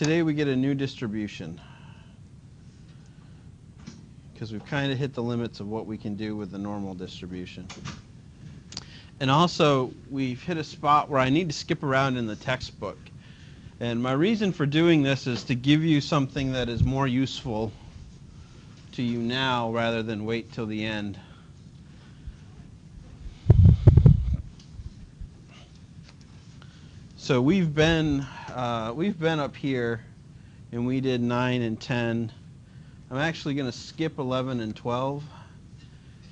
today we get a new distribution because we've kind of hit the limits of what we can do with the normal distribution. And also, we've hit a spot where I need to skip around in the textbook. And my reason for doing this is to give you something that is more useful to you now rather than wait till the end. So we've been up here, and we did 9 and 10. I'm actually going to skip 11 and 12,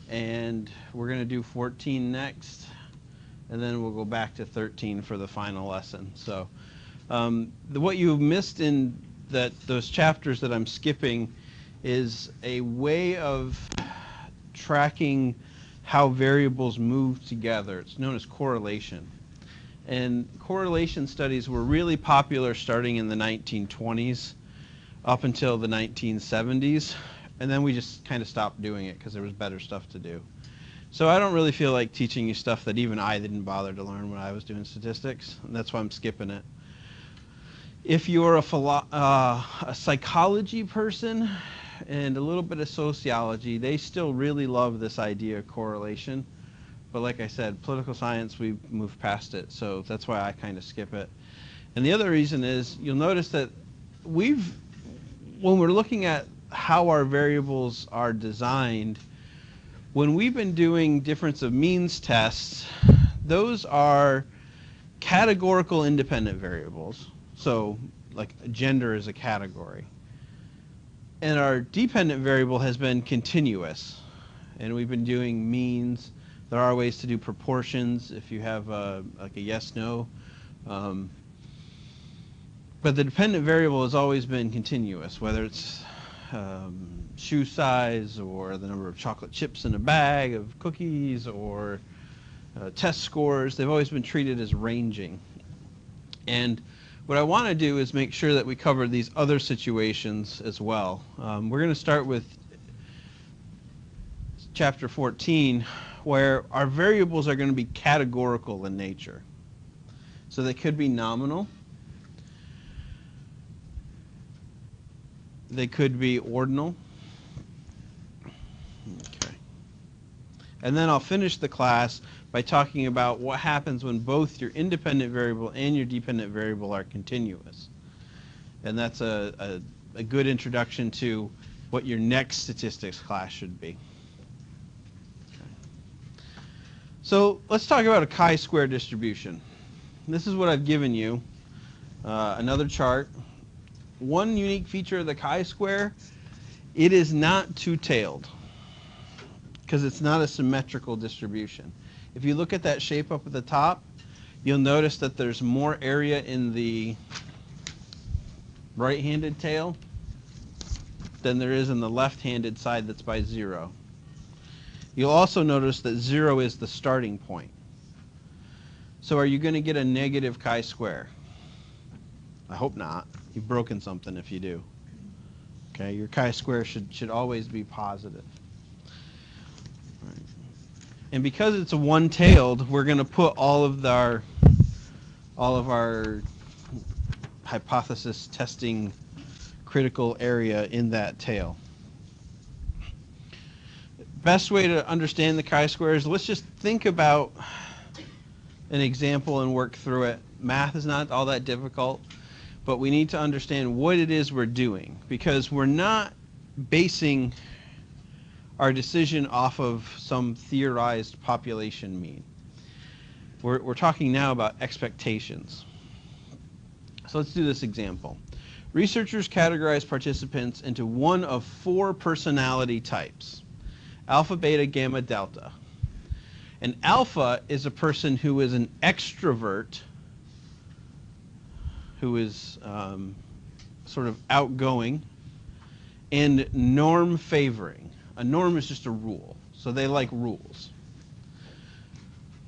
and we're going to do 14 next, and then we'll go back to 13 for the final lesson. So what you missed in those chapters that I'm skipping is a way of tracking how variables move together. It's known as correlation. And correlation studies were really popular starting in the 1920s up until the 1970s, and then we just kind of stopped doing it because there was better stuff to do. So I don't really feel like teaching you stuff that even I didn't bother to learn when I was doing statistics, and that's why I'm skipping it. If you're a psychology person and a little bit of sociology, they still really love this idea of correlation. But like I said, political science, we've moved past it, so that's why I kind of skip it. And the other reason is, you'll notice that when we're looking at how our variables are designed, when we've been doing difference of means tests, those are categorical independent variables. So like gender is a category. And our dependent variable has been continuous. And we've been doing means. There are ways to do proportions if you have like a yes-no. But the dependent variable has always been continuous, whether it's shoe size or the number of chocolate chips in a bag of cookies or test scores. They've always been treated as ranging. And what I want to do is make sure that we cover these other situations as well. We're going to start with chapter 14, where our variables are going to be categorical in nature. So they could be nominal. They could be ordinal. Okay. And then I'll finish the class by talking about what happens when both your independent variable and your dependent variable are continuous. And that's a good introduction to what your next statistics class should be. So let's talk about a chi-square distribution. This is what I've given you, another chart. One unique feature of the chi-square, it is not two-tailed because it's not a symmetrical distribution. If you look at that shape up at the top, you'll notice that there's more area in the right-handed tail than there is in the left-handed side that's by 0. You'll also notice that 0 is the starting point. So are you going to get a negative chi-square? I hope not. You've broken something if you do. Okay, your chi-square should always be positive. Right. And because it's a one-tailed, we're going to put all of our hypothesis testing critical area in that tail. Best way to understand the chi-square is let's just think about an example and work through it. Math is not all that difficult, but we need to understand what it is we're doing, because we're not basing our decision off of some theorized population mean. We're talking now about expectations. So let's do this example. Researchers categorize participants into one of 4 personality types: alpha, beta, gamma, delta. And alpha is a person who is an extrovert, who is sort of outgoing, and norm favoring. A norm is just a rule, so they like rules.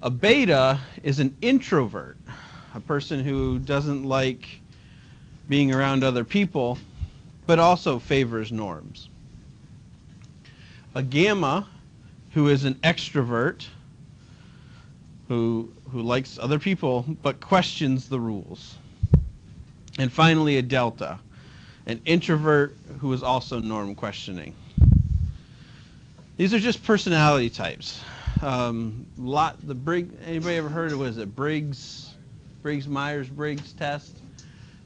A beta is an introvert, a person who doesn't like being around other people, but also favors norms. A gamma, who is an extrovert, who likes other people but questions the rules. And finally, a delta, an introvert who is also norm questioning. These are just personality types. Anybody ever heard of, what is it, Myers-Briggs test?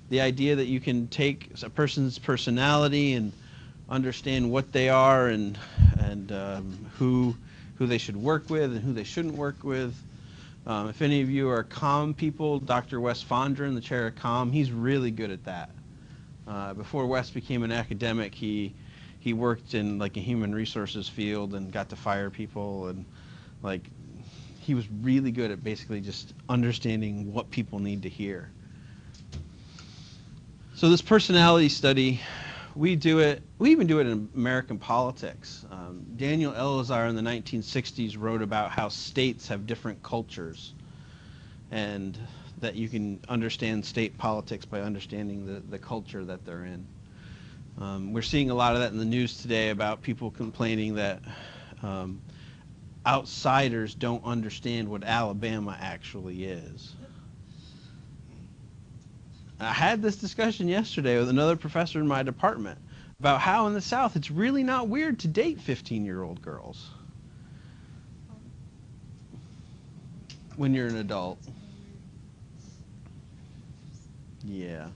The idea that you can take a person's personality and understand what they are and who they should work with and who they shouldn't work with. If any of you are COM people, Dr. Wes Fondren, the chair of COM, he's really good at that. Before Wes became an academic, he worked in like a human resources field and got to fire people, and like he was really good at basically just understanding what people need to hear. So this personality study, we even do it in American politics. Daniel Elazar in the 1960s wrote about how states have different cultures, and that you can understand state politics by understanding the culture that they're in. We're seeing a lot of that in the news today about people complaining that outsiders don't understand what Alabama actually is. I had this discussion yesterday with another professor in my department about how in the South it's really not weird to date 15-year-old girls when you're an adult. Yeah.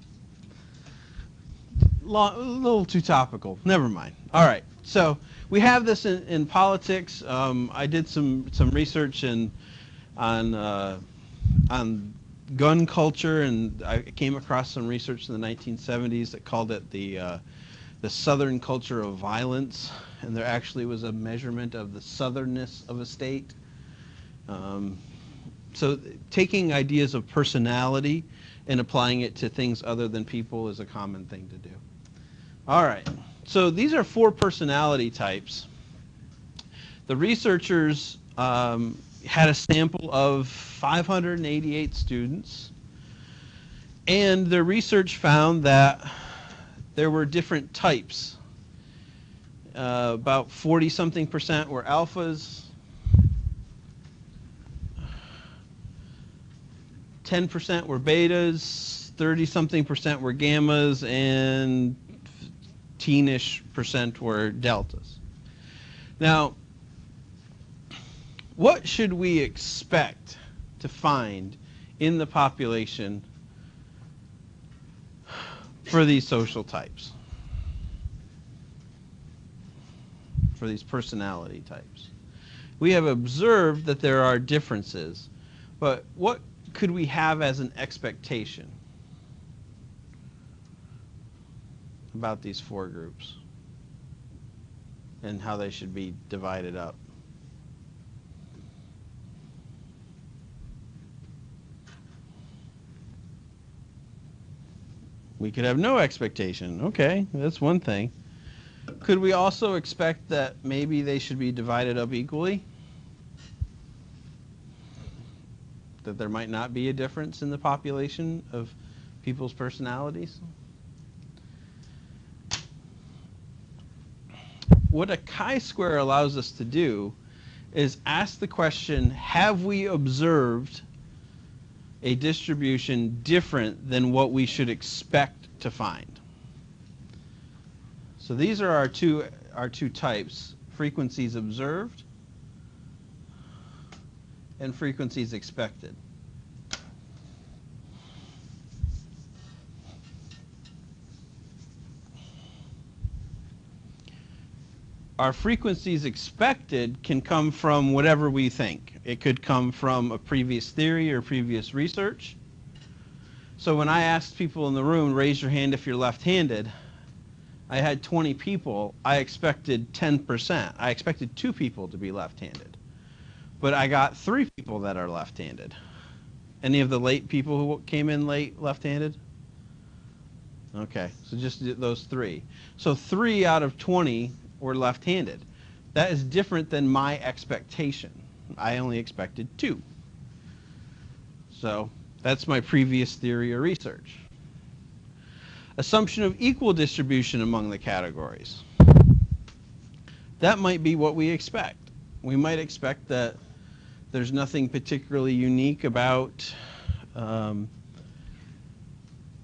A little too topical. Never mind. All right. So we have this in politics. I did some research on gun culture, and I came across some research in the 1970s that called it the Southern culture of violence, and there actually was a measurement of the southernness of a state. So taking ideas of personality and applying it to things other than people is a common thing to do. All right, so these are 4 personality types. The researchers had a sample of 588 students, and their research found that there were different types. About 40-something% were alphas, 10% were betas, 30-something% were gammas, and teenish% were deltas. Now, what should we expect to find in the population for these social types, for these personality types? We have observed that there are differences, but what could we have as an expectation about these 4 groups and how they should be divided up? We could have no expectation. Okay, that's one thing. Could we also expect that maybe they should be divided up equally? That there might not be a difference in the population of people's personalities? What a chi-square allows us to do is ask the question, have we observed a distribution different than what we should expect to find? So these are our two types, frequencies observed and frequencies expected. Our frequencies expected can come from whatever we think. It could come from a previous theory or previous research. So when I asked people in the room, raise your hand if you're left-handed, I had 20 people. I expected 10%. I expected 2 people to be left-handed. But I got 3 people that are left-handed. Any of the late people who came in late left-handed? Okay, so just those 3. So 3 out of 20 were left-handed. That is different than my expectation. I only expected 2. So that's my previous theory or research. Assumption of equal distribution among the categories. That might be what we expect. We might expect that there's nothing particularly unique about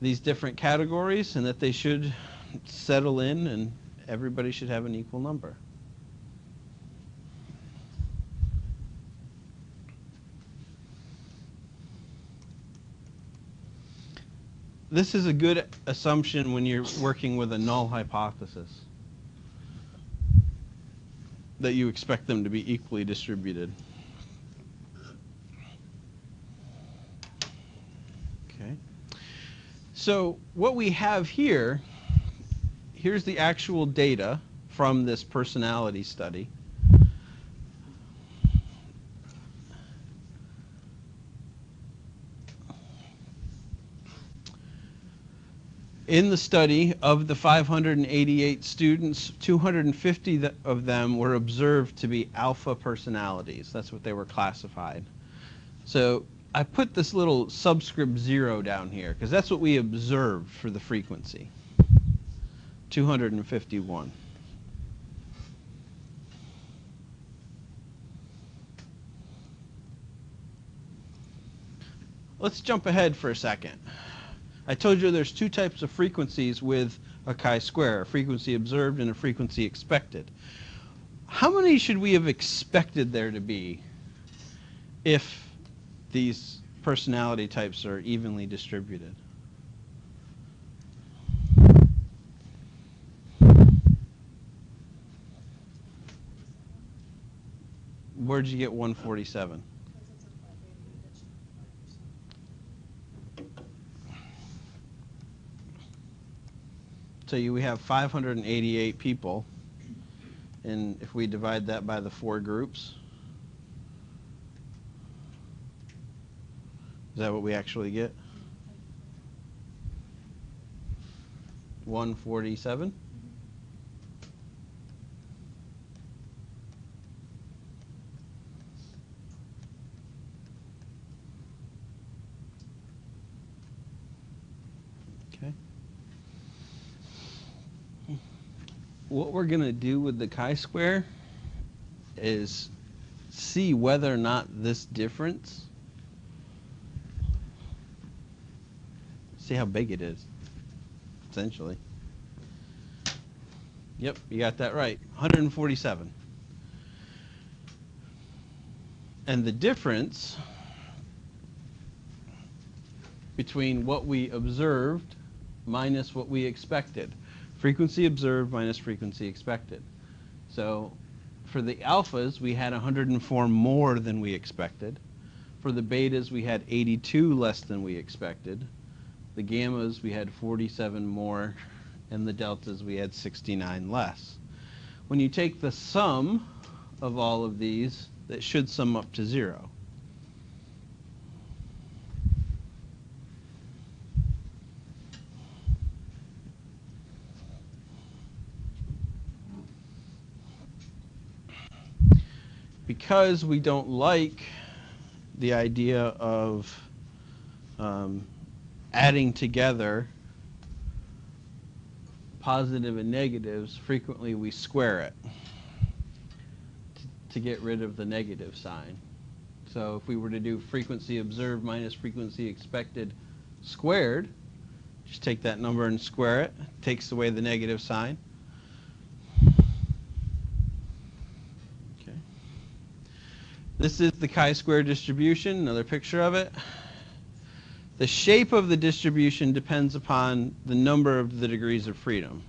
these different categories and that they should settle in and everybody should have an equal number. This is a good assumption when you're working with a null hypothesis, that you expect them to be equally distributed. Okay. So what we have here, here's the actual data from this personality study. In the study, of the 588 students, 250 of them were observed to be alpha personalities. That's what they were classified. So I put this little subscript 0 down here because that's what we observed for the frequency. 251. Let's jump ahead for a second. I told you there's two types of frequencies with a chi-square, a frequency observed and a frequency expected. How many should we have expected there to be if these personality types are evenly distributed? Where'd you get 147? So we have 588 people, and if we divide that by the 4 groups, is that what we actually get? 147? Okay. What we're going to do with the chi-square is see whether or not this difference, see how big it is, essentially. Yep, you got that right, 147. And the difference between what we observed minus what we expected. Frequency observed minus frequency expected. So for the alphas, we had 104 more than we expected. For the betas, we had 82 less than we expected. The gammas, we had 47 more. And the deltas, we had 69 less. When you take the sum of all of these, that should sum up to 0. Because we don't like the idea of adding together positive and negatives, frequently we square it to get rid of the negative sign. So if we were to do frequency observed minus frequency expected squared, just take that number and square it, takes away the negative sign. This is the chi-square distribution, another picture of it. The shape of the distribution depends upon the number of the degrees of freedom.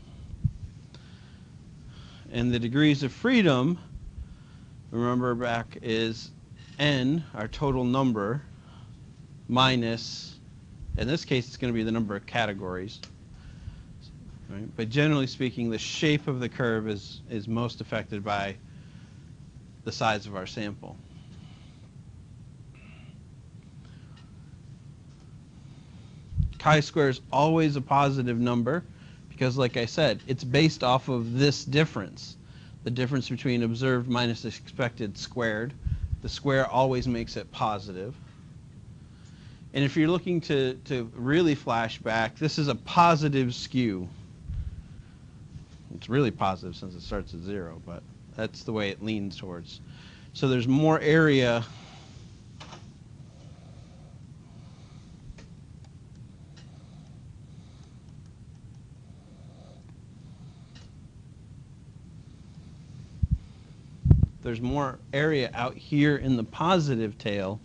And the degrees of freedom, remember back, is n, our total number, minus, in this case it's going to be the number of categories. Right? But generally speaking, the shape of the curve is most affected by the size of our sample. Chi-square is always a positive number because, like I said, it's based off of this difference. The difference between observed minus expected squared. The square always makes it positive. And if you're looking to really flash back, this is a positive skew. It's really positive since it starts at 0, but that's the way it leans towards. So there's more area There's more area out here in the positive tail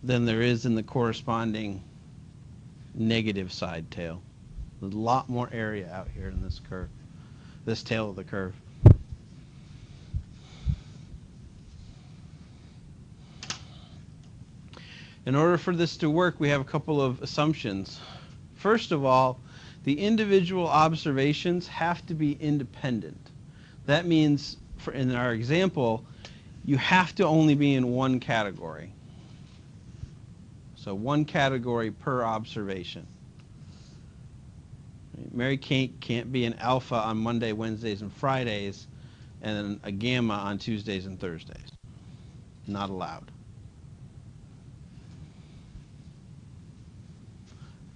than there is in the corresponding negative side tail. There's a lot more area out here in this curve, this tail of the curve. In order for this to work, we have a couple of assumptions. First of all, the individual observations have to be independent. That means, in our example, you have to only be in one category. So one category per observation. Mary Kate can't be an alpha on Monday, Wednesdays, and Fridays, and then a gamma on Tuesdays and Thursdays. Not allowed.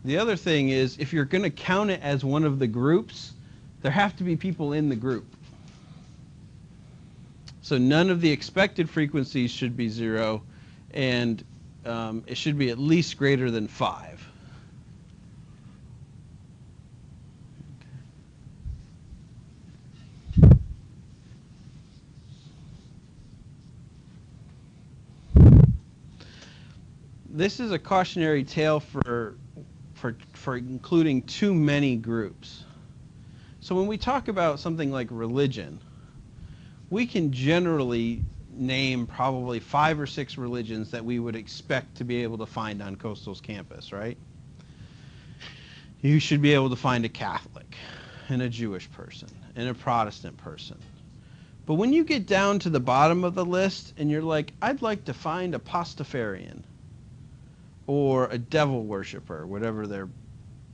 The other thing is, if you're going to count it as one of the groups, there have to be people in the group. So none of the expected frequencies should be 0, and it should be at least greater than 5. This is a cautionary tale for including too many groups. So when we talk about something like religion, we can generally name probably 5 or 6 religions that we would expect to be able to find on Coastal's campus, right? You should be able to find a Catholic and a Jewish person and a Protestant person. But when you get down to the bottom of the list and you're like, I'd like to find a Pastafarian or a devil worshiper, whatever their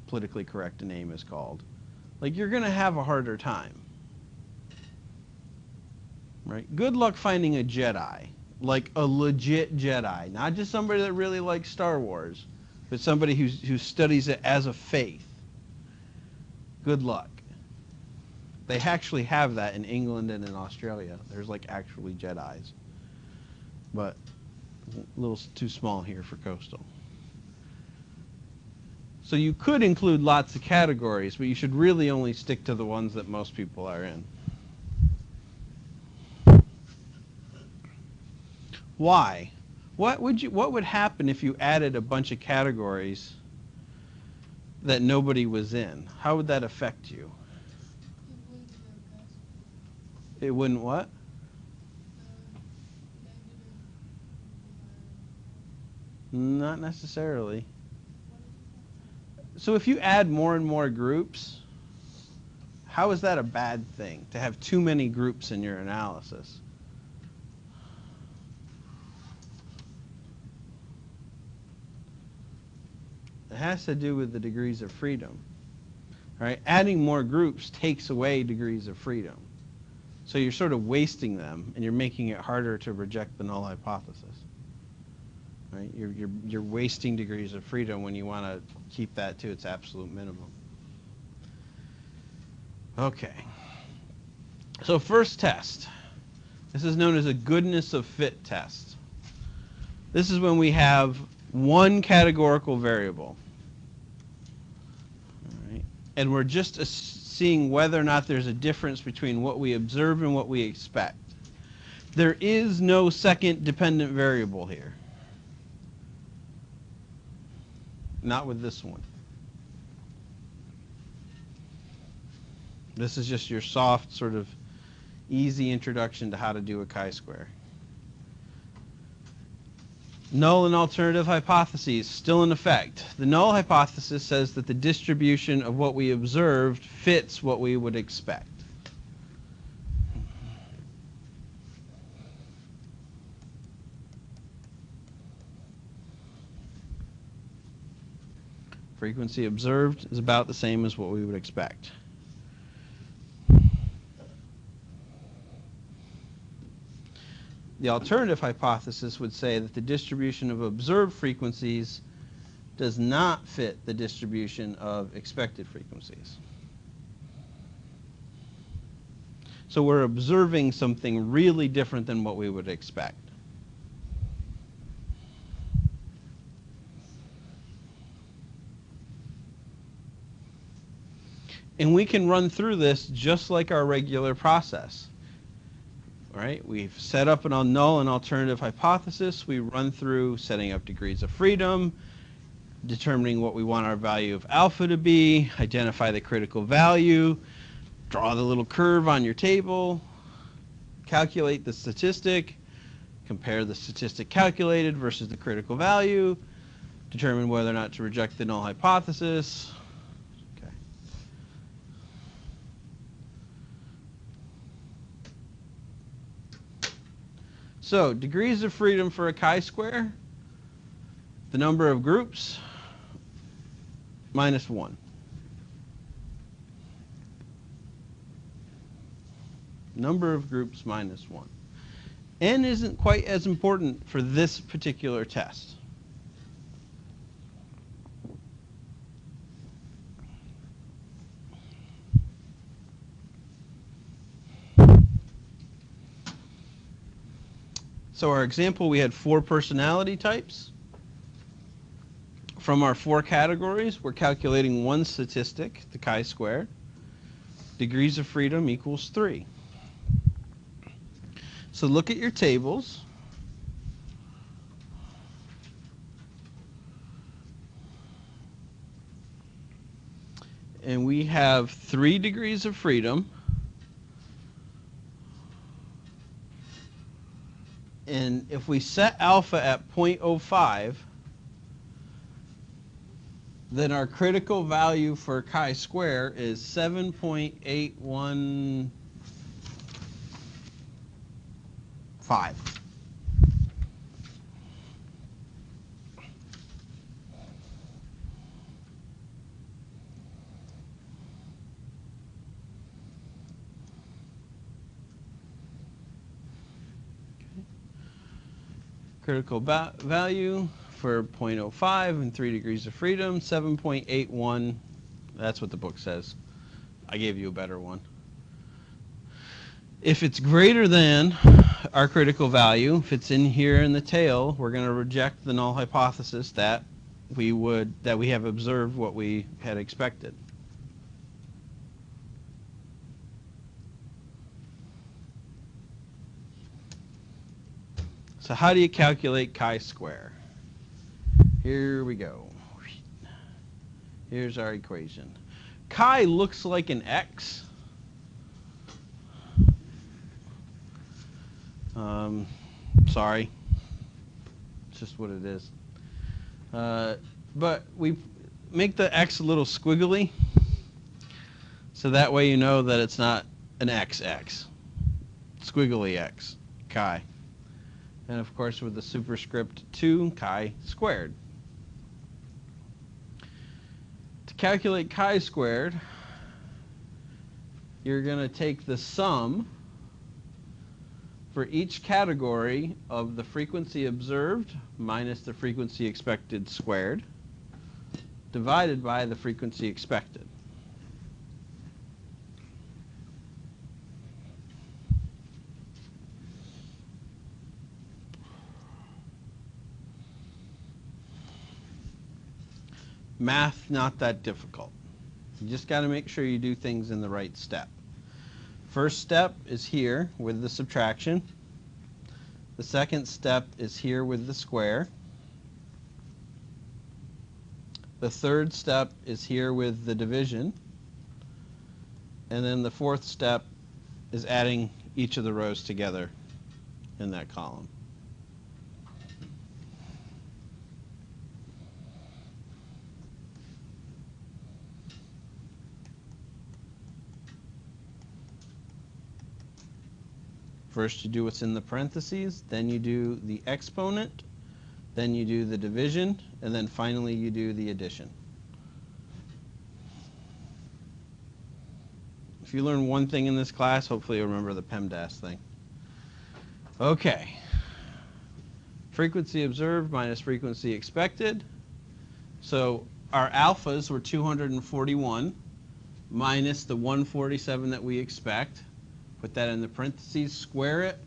politically correct name is called, like, you're going to have a harder time. Right? Good luck finding a Jedi, like a legit Jedi, not just somebody that really likes Star Wars, but somebody who studies it as a faith. Good luck. They actually have that in England and in Australia. There's like actually Jedis, but a little too small here for Coastal. So you could include lots of categories, but you should really only stick to the ones that most people are in. Why? What would happen if you added a bunch of categories that nobody was in? How would that affect you? It wouldn't what? Not necessarily. So if you add more and more groups, how is that a bad thing, to have too many groups in your analysis? It has to do with the degrees of freedom. All right? Adding more groups takes away degrees of freedom. So you're sort of wasting them, and you're making it harder to reject the null hypothesis. Right? You're wasting degrees of freedom when you want to keep that to its absolute minimum. Okay. So first test. This is known as a goodness of fit test. This is when we have one categorical variable. All right? And we're just seeing whether or not there's a difference between what we observe and what we expect. There is no second dependent variable here. Not with this one. This is just your soft, sort of easy introduction to how to do a chi-square. Null and alternative hypotheses still in effect. The null hypothesis says that the distribution of what we observed fits what we would expect. Frequency observed is about the same as what we would expect. The alternative hypothesis would say that the distribution of observed frequencies does not fit the distribution of expected frequencies. So we're observing something really different than what we would expect. And we can run through this just like our regular process. All right, we've set up an null and alternative hypothesis. We run through setting up degrees of freedom, determining what we want our value of alpha to be, identify the critical value, draw the little curve on your table, calculate the statistic, compare the statistic calculated versus the critical value, determine whether or not to reject the null hypothesis. Okay. So, degrees of freedom for a chi-square, the number of groups minus 1. Number of groups minus 1. N isn't quite as important for this particular test. So our example, we had 4 personality types. From our 4 categories, we're calculating one statistic, the chi-square. Degrees of freedom equals 3. So look at your tables. And we have 3 degrees of freedom. And if we set alpha at 0.05, then our critical value for chi-square is 7.815. Critical value for 0.05 and 3 degrees of freedom, 7.81. That's what the book says. I gave you a better one. If it's greater than our critical value, if it's in here in the tail, we're going to reject the null hypothesis that we have observed what we had expected. So how do you calculate chi-square? Here we go. Here's our equation. Chi looks like an X. Sorry. It's just what it is. But we make the X a little squiggly, so that way you know that it's not an XX. Squiggly X, chi. And of course with the superscript 2, chi squared. To calculate chi squared, you're going to take the sum for each category of the frequency observed minus the frequency expected squared divided by the frequency expected. Math, not that difficult. You just got to make sure you do things in the right step. First step is here with the subtraction. The second step is here with the square. The third step is here with the division. And then the fourth step is adding each of the rows together in that column. First you do what's in the parentheses, then you do the exponent, then you do the division, and then finally you do the addition. If you learn one thing in this class, hopefully you'll remember the PEMDAS thing. Okay. Frequency observed minus frequency expected. So our alphas were 241 minus the 147 that we expect. Put that in the parentheses, square it,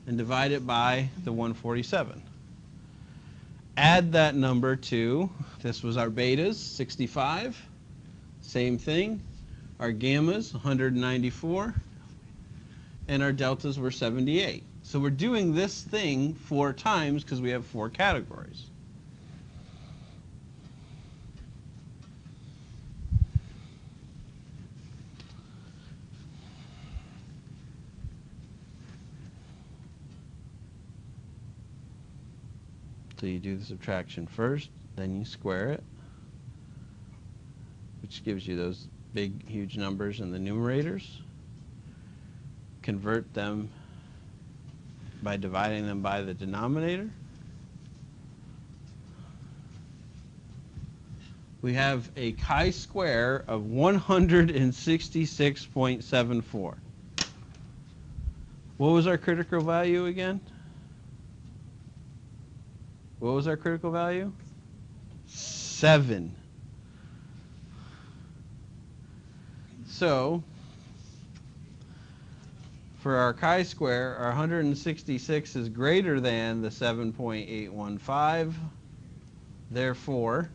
and divide it by the 147. Add that number to, this was our betas, 65. Same thing. Our gammas, 194. and our deltas were 78. So we're doing this thing 4 times because we have 4 categories. So you do the subtraction first, then you square it, which gives you those big, huge numbers in the numerators. Convert them by dividing them by the denominator. We have a chi-square of 166.74. What was our critical value again? What was our critical value? 7. So, for our chi-square, our 166 is greater than the 7.815. Therefore,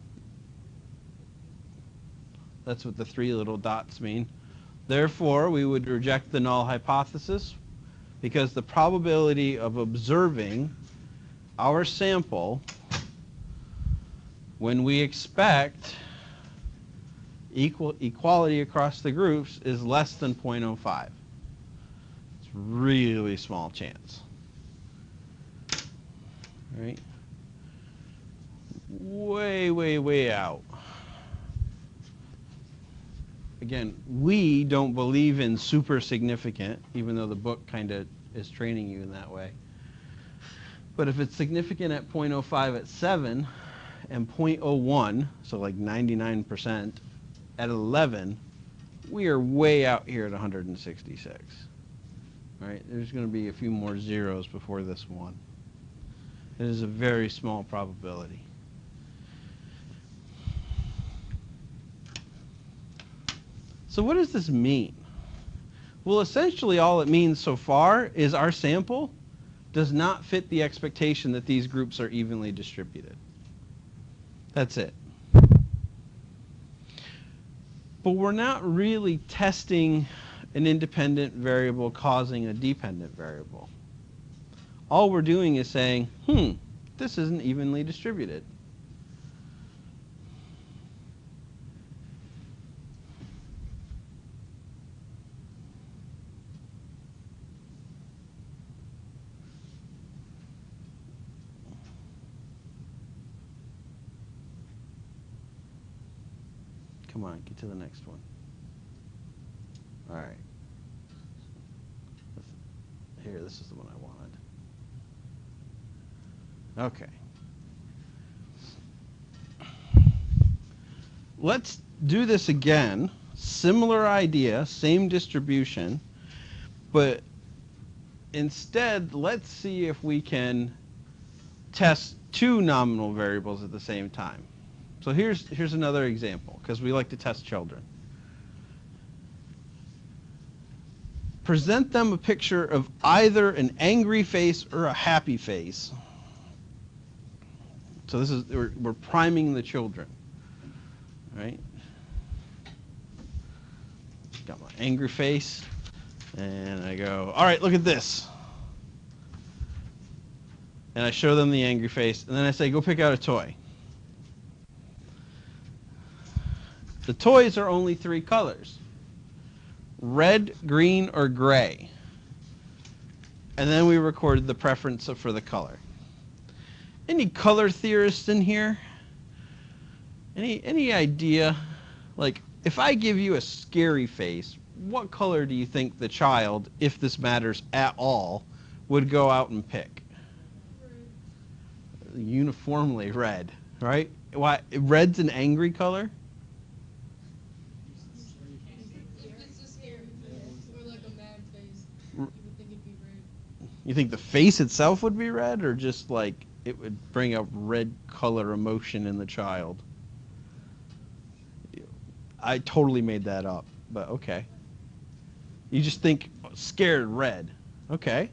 that's what the 3 little dots mean. Therefore, we would reject the null hypothesis because the probability of observing our sample when we expect equality across the groups is less than 0.05. It's really small chance. Right? Way, way, way out. Again, we don't believe in super significant, even though the book kind of is training you in that way. But if it's significant at 0.05 at 7 and 0.01, so like 99% at 11, we are way out here at 166. Right? There's going to be a few more zeros before this one. It is a very small probability. So what does this mean? Well, essentially all it means so far is our sample does not fit the expectation that these groups are evenly distributed. That's it. But we're not really testing an independent variable causing a dependent variable. All we're doing is saying, this isn't evenly distributed. Come on, get to the next one. All right. Here, this is the one I wanted. Okay. Let's do this again. Similar idea, same distribution, but instead, let's see if we can test 2 nominal variables at the same time. So here's another example, because we like to test children. Present them a picture of either an angry face or a happy face. So this is we're priming the children, right? Got my angry face, and I go, all right, look at this. And I show them the angry face, and then I say, go pick out a toy. The toys are only 3 colors: red, green, or gray. And then we record the preference for the color. Any color theorists in here? Any idea? Like, if I give you a scary face, what color do you think the child, if this matters at all, would go out and pick? Red. Uniformly red, right? Why? Red's an angry color? You think the face itself would be red, or just like it would bring up red color emotion in the child? I totally made that up, but okay. You just think scared red. Okay.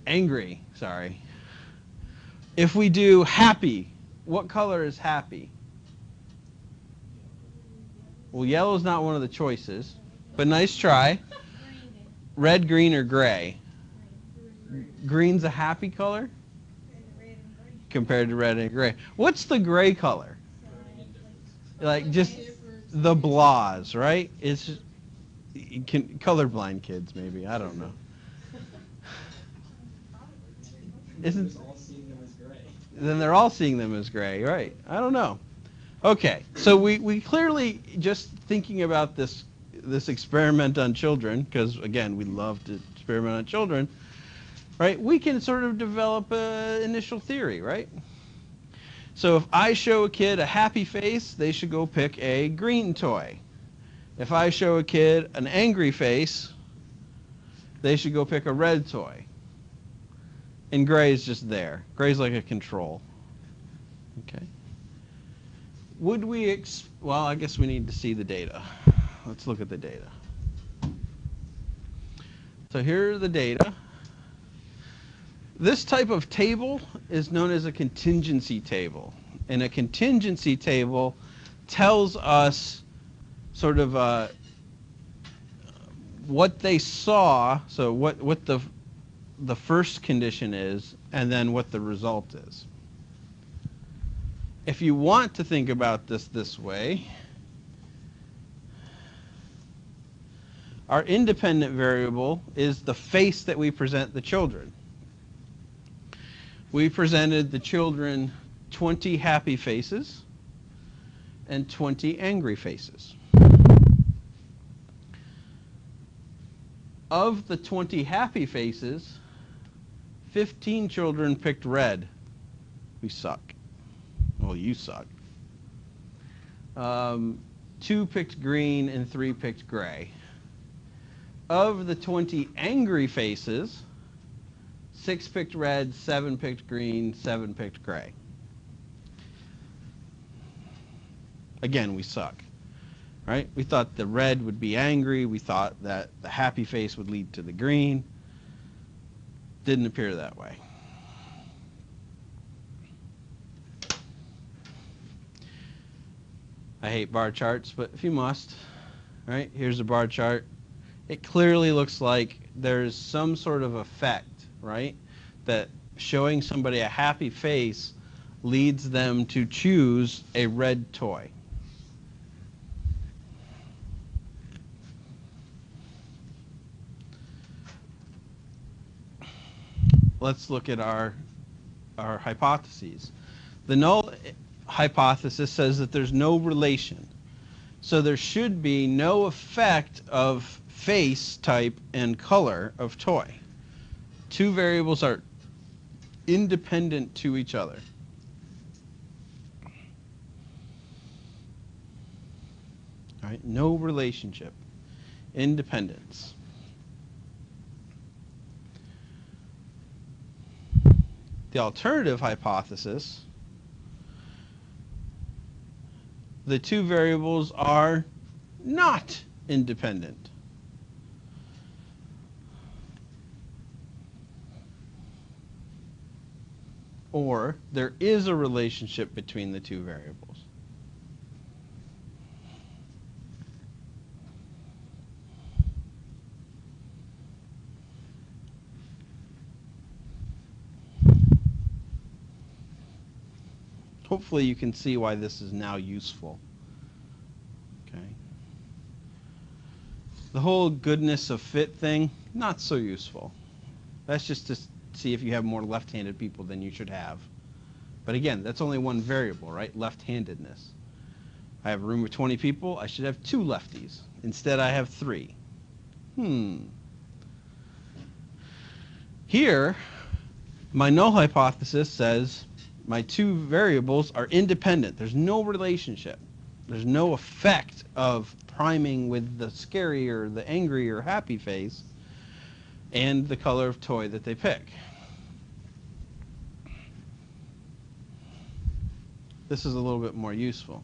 Angry, sorry. If we do happy, what color is happy? Well, yellow's not one of the choices, but nice try. Red, green, or gray? Green's a happy color compared to red and gray. What's the gray color? Like just the blahs, right? It's just, colorblind kids, maybe. I don't know. Isn't then they're all seeing them as gray, right? I don't know. Okay, so we clearly, just thinking about this experiment on children, because again we love to experiment on children, right? We can sort of develop an initial theory, right? So if I show a kid a happy face, they should go pick a green toy. If I show a kid an angry face, they should go pick a red toy. And gray is just there. Gray's like a control. Okay. Would we, well, I guess we need to see the data. Let's look at the data. So here are the data. This type of table is known as a contingency table. And a contingency table tells us sort of what they saw, so what the first condition is, and then what the result is. If you want to think about this way, our independent variable is the face that we present the children. We presented the children 20 happy faces and 20 angry faces. Of the 20 happy faces, 15 children picked red. We suck. Well, you suck. 2 picked green and 3 picked gray. Of the 20 angry faces, 6 picked red, 7 picked green, 7 picked gray. Again, we suck, right? We thought the red would be angry. We thought that the happy face would lead to the green. Didn't appear that way. I hate bar charts, but if you must, right? Here's a bar chart. It clearly looks like there's some sort of effect, right? That showing somebody a happy face leads them to choose a red toy. Let's look at our hypotheses. The null hypothesis says that there's no relation. So there should be no effect of face type and color of toy. Two variables are independent to each other. All right, no relationship, independence. The alternative hypothesis, the two variables are not independent. Or there is a relationship between the two variables. Hopefully you can see why this is now useful. Okay. The whole goodness of fit thing, not so useful. That's just to see if you have more left-handed people than you should have. But again, that's only one variable, right? Left-handedness. I have a room with 20 people, I should have 2 lefties. Instead, I have 3. Here, my null hypothesis says my two variables are independent. There's no relationship. There's no effect of priming with the scary or the angry or happy face and the color of toy that they pick. This is a little bit more useful.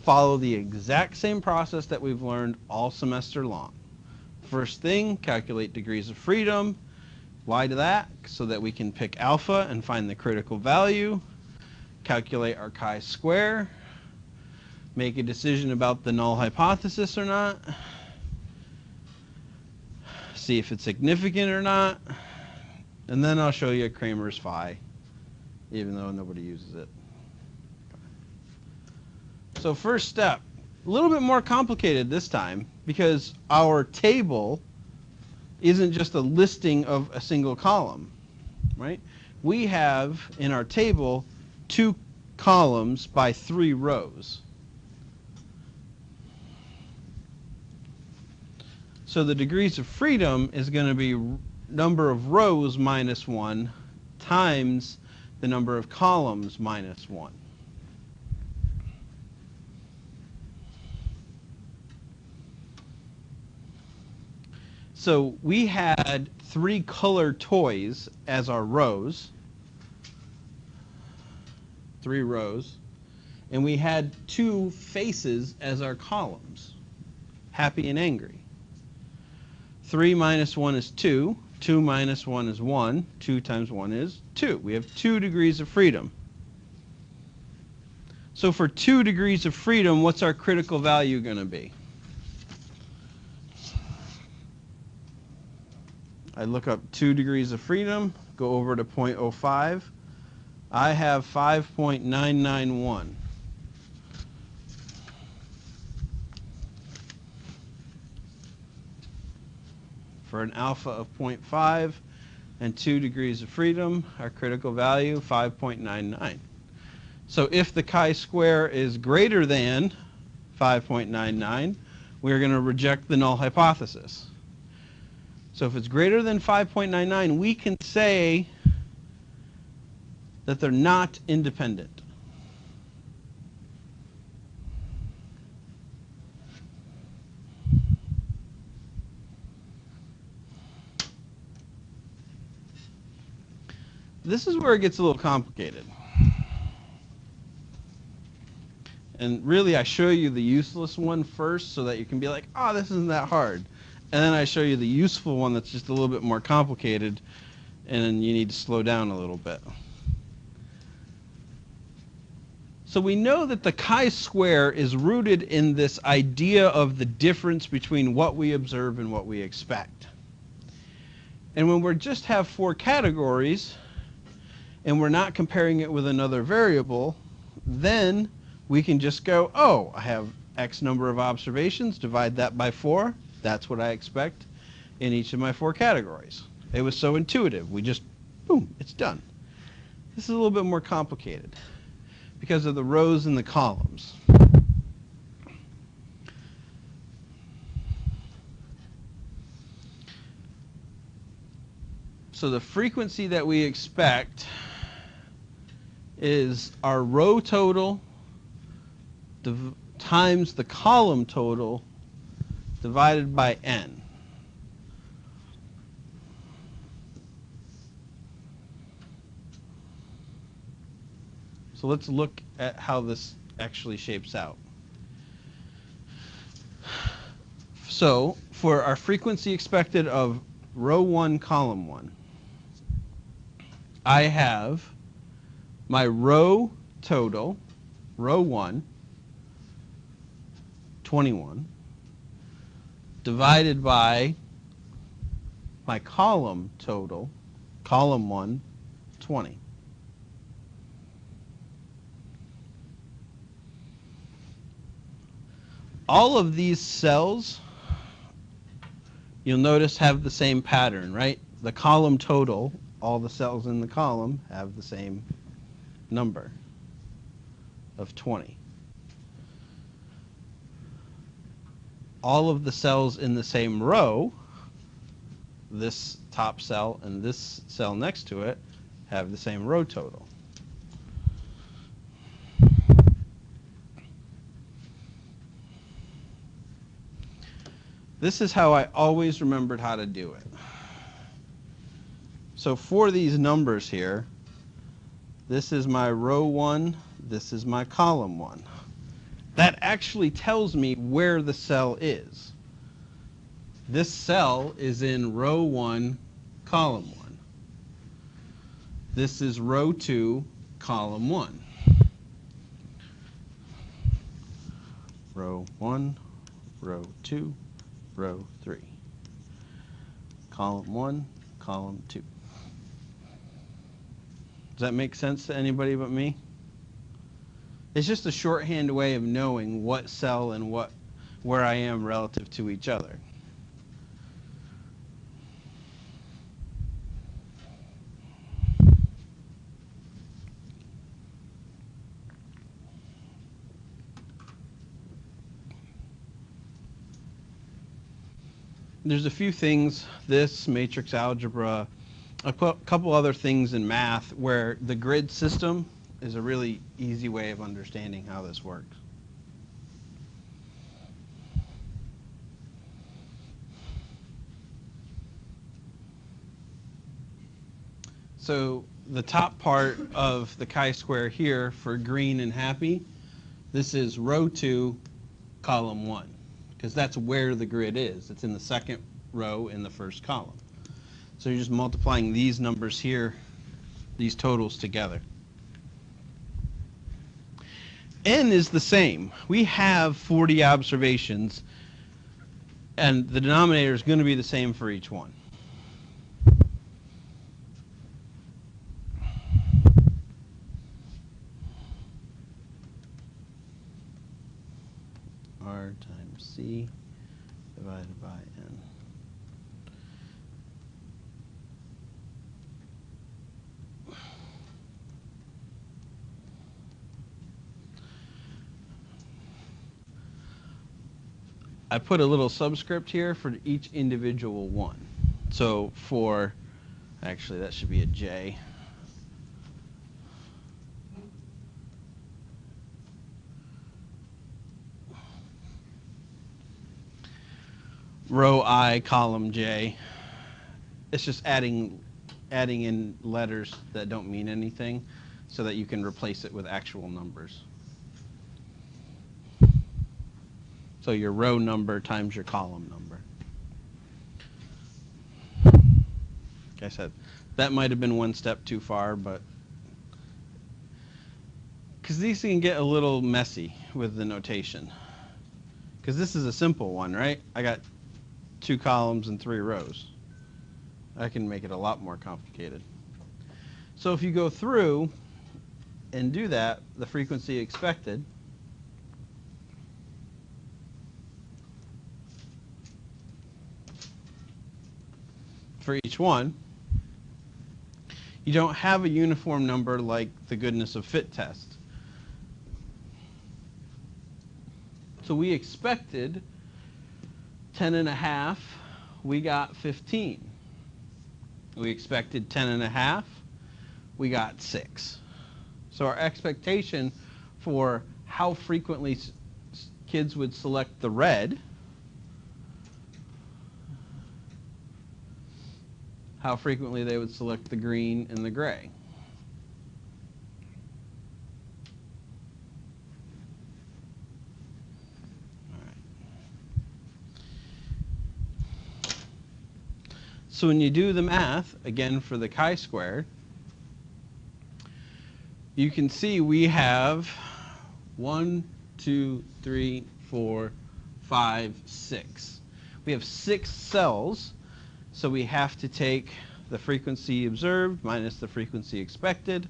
Follow the exact same process that we've learned all semester long. First thing, calculate degrees of freedom. Why do that? So that we can pick alpha and find the critical value, calculate our chi-square, make a decision about the null hypothesis or not, see if it's significant or not, and then I'll show you Kramer's phi, even though nobody uses it. So first step, a little bit more complicated this time, because our table isn't just a listing of a single column, right? We have in our table 2 columns by 3 rows. So the degrees of freedom is going to be number of rows minus 1 times the number of columns minus 1. So we had 3 color toys as our rows, 3 rows, and we had 2 faces as our columns, happy and angry. 3 minus 1 is 2, 2 minus 1 is 1, 2 times 1 is 2. We have 2 degrees of freedom. So for 2 degrees of freedom, what's our critical value going to be? I look up 2 degrees of freedom, go over to 0.05. I have 5.991. For an alpha of 0.5 and 2 degrees of freedom, our critical value, 5.99. So if the chi-square is greater than 5.99, we're going to reject the null hypothesis. So if it's greater than 5.99, we can say that they're not independent. This is where it gets a little complicated. And really, I show you the useless one first so that you can be like, oh, this isn't that hard. And then I show you the useful one that's just a little bit more complicated, and then you need to slow down a little bit. So we know that the chi-square is rooted in this idea of the difference between what we observe and what we expect. And when we just have 4 categories, and we're not comparing it with another variable, then we can just go, oh, I have X number of observations, divide that by 4. That's what I expect in each of my 4 categories. It was so intuitive. We just, boom, it's done. This is a little bit more complicated because of the rows and the columns. So the frequency that we expect is our row total times the column total divided by n. So let's look at how this actually shapes out. So for our frequency expected of row 1, column 1, I have my row total, row 1, 21, divided by my column total, column 1, 20. All of these cells, you'll notice, have the same pattern, right? The column total, all the cells in the column have the same number of 20. All of the cells in the same row, this top cell and this cell next to it, have the same row total. This is how I always remembered how to do it. So for these numbers here, this is my row 1, this is my column 1. That actually tells me where the cell is. This cell is in row 1, column 1. This is row 2, column 1. Row 1, row 2, row 3. column 1, column 2. Does that make sense to anybody but me? It's just a shorthand way of knowing what cell and where I am relative to each other. There's a few things, this, matrix algebra, a couple other things in math where the grid system is a really easy way of understanding how this works. So the top part of the chi-square here for green and happy, this is row 2, column 1. Because that's where the grid is. It's in the second row in the first column. So you're just multiplying these numbers here, these totals together. N is the same. We have 40 observations, and the denominator is going to be the same for each one. R times C divided by N. I put a little subscript here for each individual one. So for, actually that should be a J. Row I, column J. It's just adding in letters that don't mean anything so that you can replace it with actual numbers. So your row number times your column number. Like I said, that might have been one step too far, but because these can get a little messy with the notation. Because this is a simple one, right? I got 2 columns and 3 rows. I can make it a lot more complicated. So if you go through and do that, the frequency expected, for each one, you don't have a uniform number like the goodness of fit test. So we expected 10.5, we got 15. We expected 10.5, we got 6. So our expectation for how frequently kids would select the red, how frequently they would select the green and the gray. So when you do the math, again for the chi-squared, you can see we have 1, 2, 3, 4, 5, 6. We have 6 cells, so we have to take the frequency observed minus the frequency expected,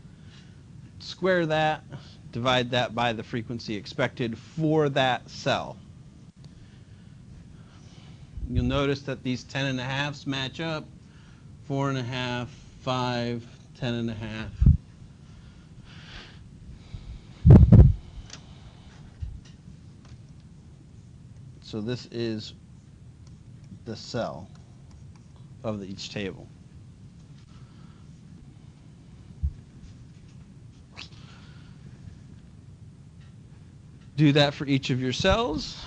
square that, divide that by the frequency expected for that cell. You'll notice that these 10.5s match up, 4.5, 5, 10.5. So this is the cell of each table. Do that for each of your cells.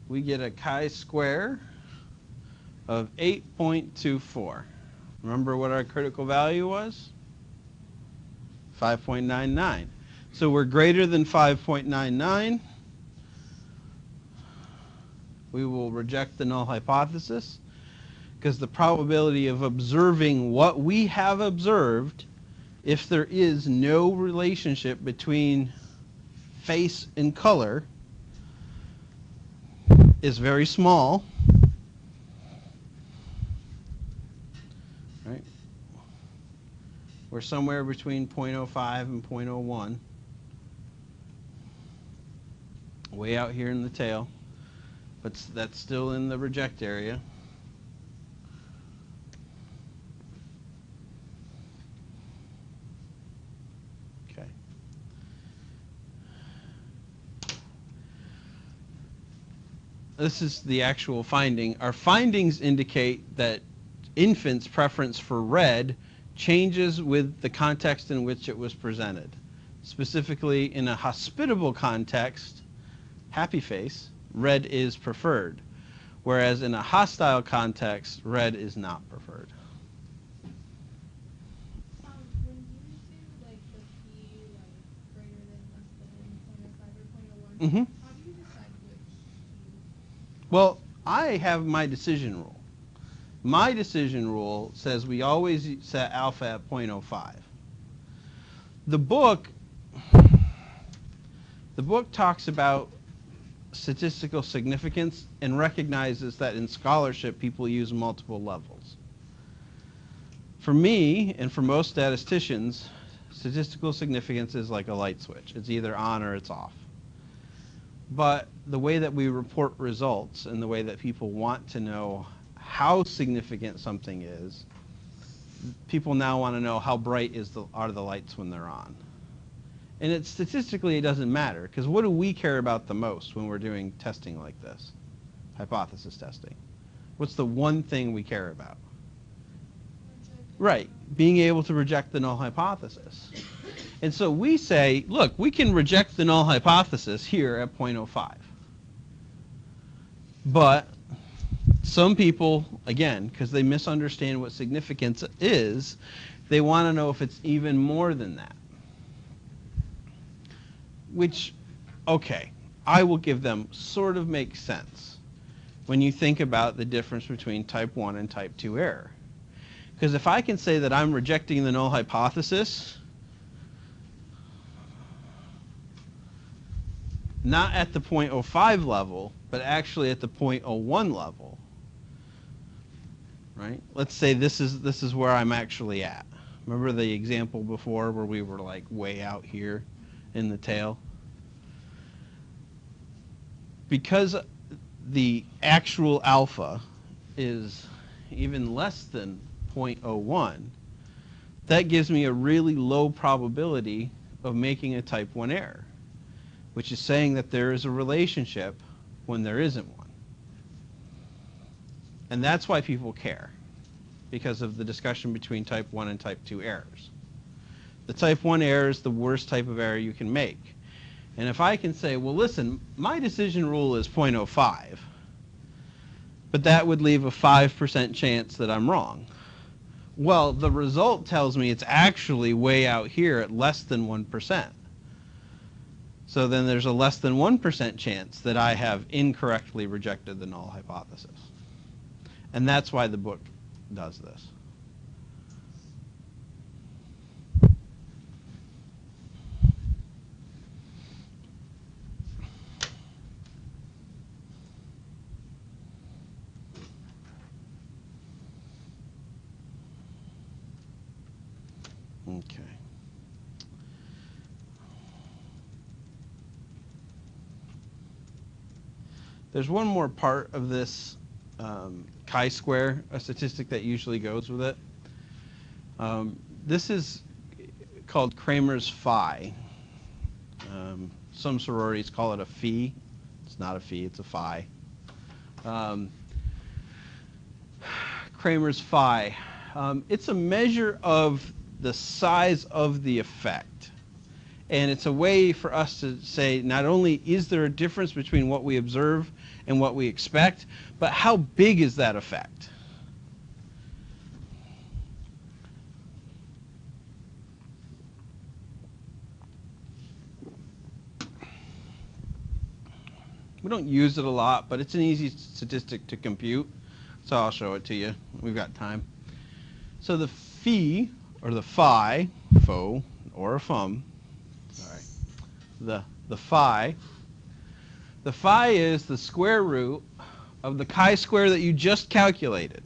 We get a chi-square of 8.24. Remember what our critical value was? 5.99. So we're greater than 5.99. We will reject the null hypothesis because the probability of observing what we have observed, if there is no relationship between face and color, is very small, right? We're somewhere between 0.05 and 0.01, way out here in the tail, but that's still in the reject area. Okay. This is the actual finding. Our findings indicate that infants' preference for red changes with the context in which it was presented. Specifically, in a hospitable context, happy face, red is preferred, whereas in a hostile context, red is not preferred. When you do like the P, like greater than, less than 0.05 or 0.01, Mm-hmm. how do you decide which P? Well, I have my decision rule. My decision rule says we always set alpha at 0.05. The book talks about statistical significance and recognizes that in scholarship people use multiple levels. For me, and for most statisticians, statistical significance is like a light switch. It's either on or it's off. But the way that we report results and the way that people want to know how significant something is, people now want to know how bright are the lights when they're on. And statistically it doesn't matter, because what do we care about the most when we're doing testing like this? Hypothesis testing. What's the one thing we care about? Right, being able to reject the null hypothesis. And so we say, look, we can reject the null hypothesis here at 0.05. But some people, again, because they misunderstand what significance is, they want to know if it's even more than that. Which, okay, I will give them sort of makes sense when you think about the difference between type 1 and type 2 error. Because if I can say that I'm rejecting the null hypothesis, not at the 0.05 level, but actually at the 0.01 level, right? Let's say this is where I'm actually at. Remember the example before where we were like way out here in the tail? Because the actual alpha is even less than 0.01, that gives me a really low probability of making a type 1 error, which is saying that there is a relationship when there isn't one. And that's why people care, because of the discussion between type 1 and type 2 errors. The type 1 error is the worst type of error you can make. And if I can say, well, listen, my decision rule is 0.05, but that would leave a 5% chance that I'm wrong. Well, the result tells me it's actually way out here at less than 1%. So then there's a less than 1% chance that I have incorrectly rejected the null hypothesis. And that's why the book does this. Okay. There's one more part of this chi-square, a statistic that usually goes with it. This is called Kramer's phi. Some sororities call it a phi. It's not a phi, it's a phi. Kramer's phi. It's a measure of the size of the effect. And it's a way for us to say not only is there a difference between what we observe and what we expect, but how big is that effect? We don't use it a lot, but it's an easy statistic to compute, so I'll show it to you. We've got time. So the phi, or the phi, fo, or a fum, sorry, the phi is the square root of the chi-square that you just calculated,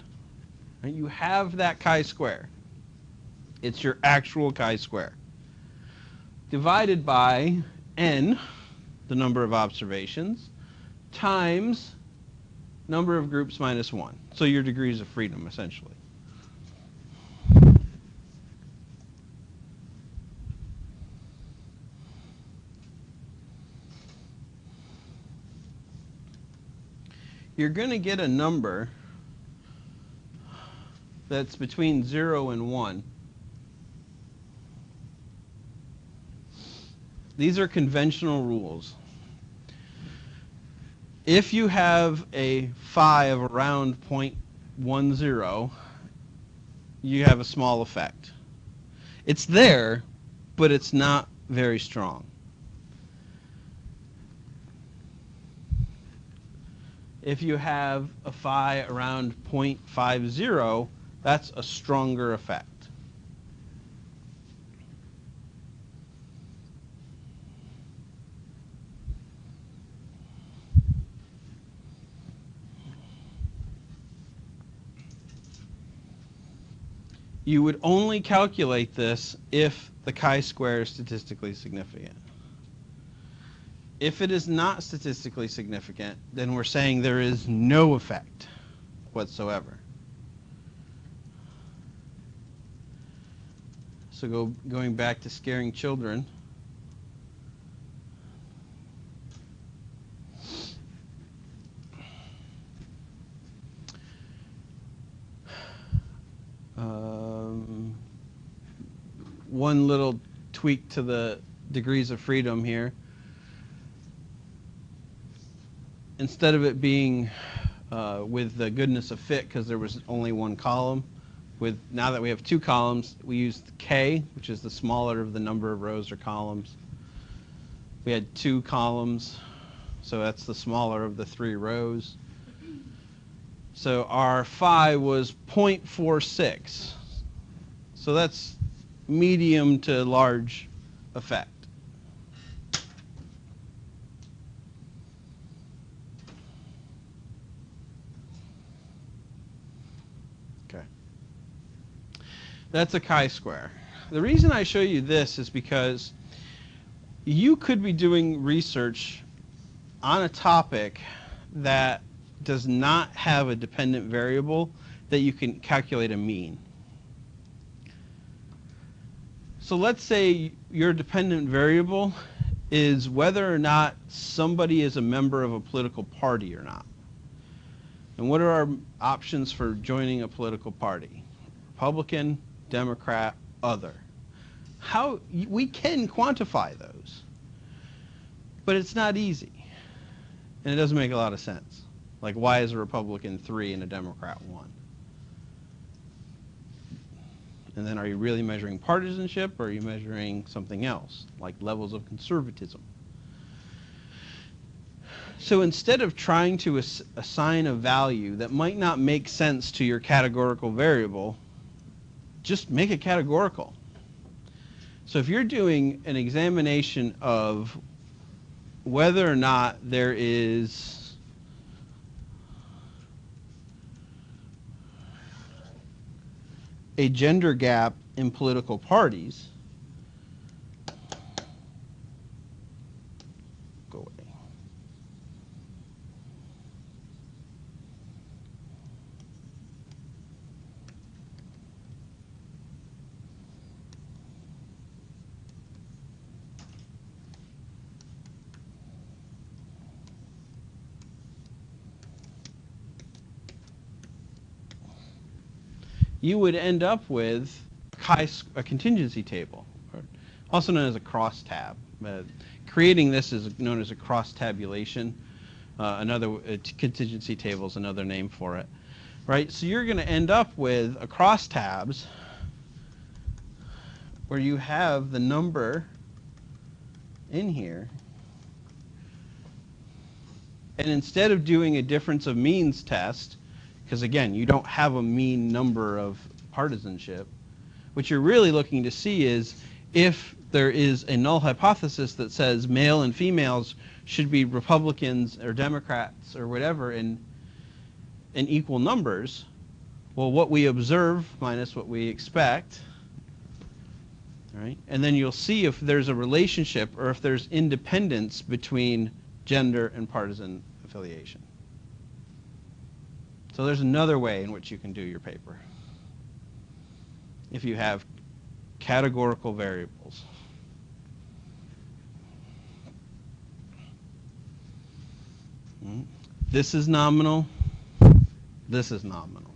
right? You have that chi-square. It's your actual chi-square. Divided by n, the number of observations, times number of groups minus 1. So your degrees of freedom, essentially. You're going to get a number that's between 0 and 1. These are conventional rules. If you have a phi of around 0.10, you have a small effect. It's there, but it's not very strong. If you have a phi around 0.50, that's a stronger effect. You would only calculate this if the chi-square is statistically significant. If it is not statistically significant, then we're saying there is no effect whatsoever. So going back to scaring children, one little tweak to the degrees of freedom here. Instead of it being with the goodness of fit, because there was only one column, now that we have two columns, we used K, which is the smaller of the number of rows or columns. We had two columns, so that's the smaller of the 3 rows. So our phi was 0.46. So that's medium to large effect. Okay. That's a chi-square. The reason I show you this is because you could be doing research on a topic that does not have a dependent variable that you can calculate a mean. So let's say your dependent variable is whether or not somebody is a member of a political party or not. And what are our options for joining a political party? Republican, Democrat, other. We can quantify those, but it's not easy, and it doesn't make a lot of sense. Like, why is a Republican 3 and a Democrat 1? And then are you really measuring partisanship, or are you measuring something else, like levels of conservatism? So instead of trying to assign a value that might not make sense to your categorical variable, just make it categorical. So if you're doing an examination of whether or not there is a gender gap in political parties, go away. You would end up with a contingency table, also known as a crosstab. Creating this is known as a cross-tabulation. Contingency table is another name for it, right? So you're going to end up with a crosstabs where you have the number in here, and instead of doing a difference of means test, because again, you don't have a mean number of partisanship, what you're really looking to see is if there is a null hypothesis that says male and females should be Republicans or Democrats or whatever, and in equal numbers, well, what we observe minus what we expect, right? And then you'll see if there's a relationship or if there's independence between gender and partisan affiliation. So there's another way in which you can do your paper. If you have categorical variables. This is nominal. This is nominal.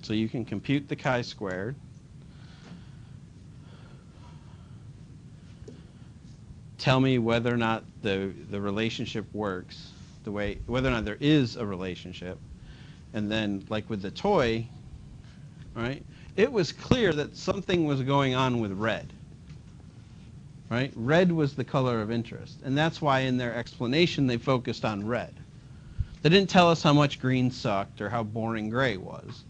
So you can compute the chi-squared. Tell me whether or not the relationship works, the way, whether or not there is a relationship. And then, like with the toy, right, it was clear that something was going on with red. Right? Red was the color of interest. And that's why in their explanation they focused on red. They didn't tell us how much green sucked or how boring gray was.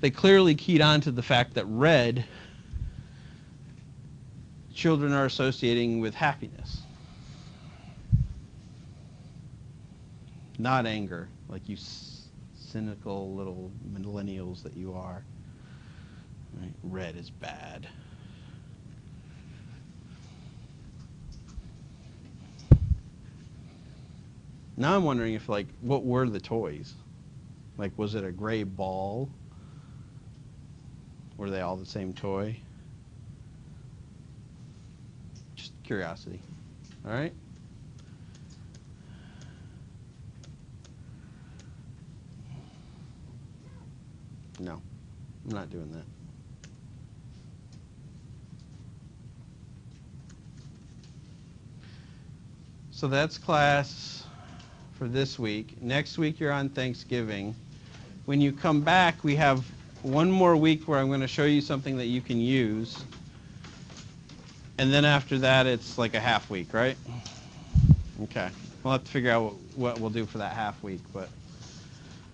They clearly keyed on to the fact that red, children are associating with happiness. Not anger, like you cynical little millennials that you are. Right? Red is bad. Now I'm wondering if, like, what were the toys? Like, was it a gray ball? Were they all the same toy? Just curiosity. All right? No, I'm not doing that. So that's class for this week. Next week you're on Thanksgiving. When you come back, we have one more week where I'm going to show you something that you can use. And then after that, it's like a half week, right? Okay. We'll have to figure out what we'll do for that half week, but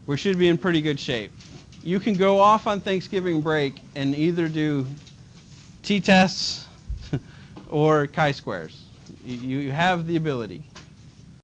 we should be in pretty good shape. You can go off on Thanksgiving break and either do t-tests or chi-squares. You have the ability.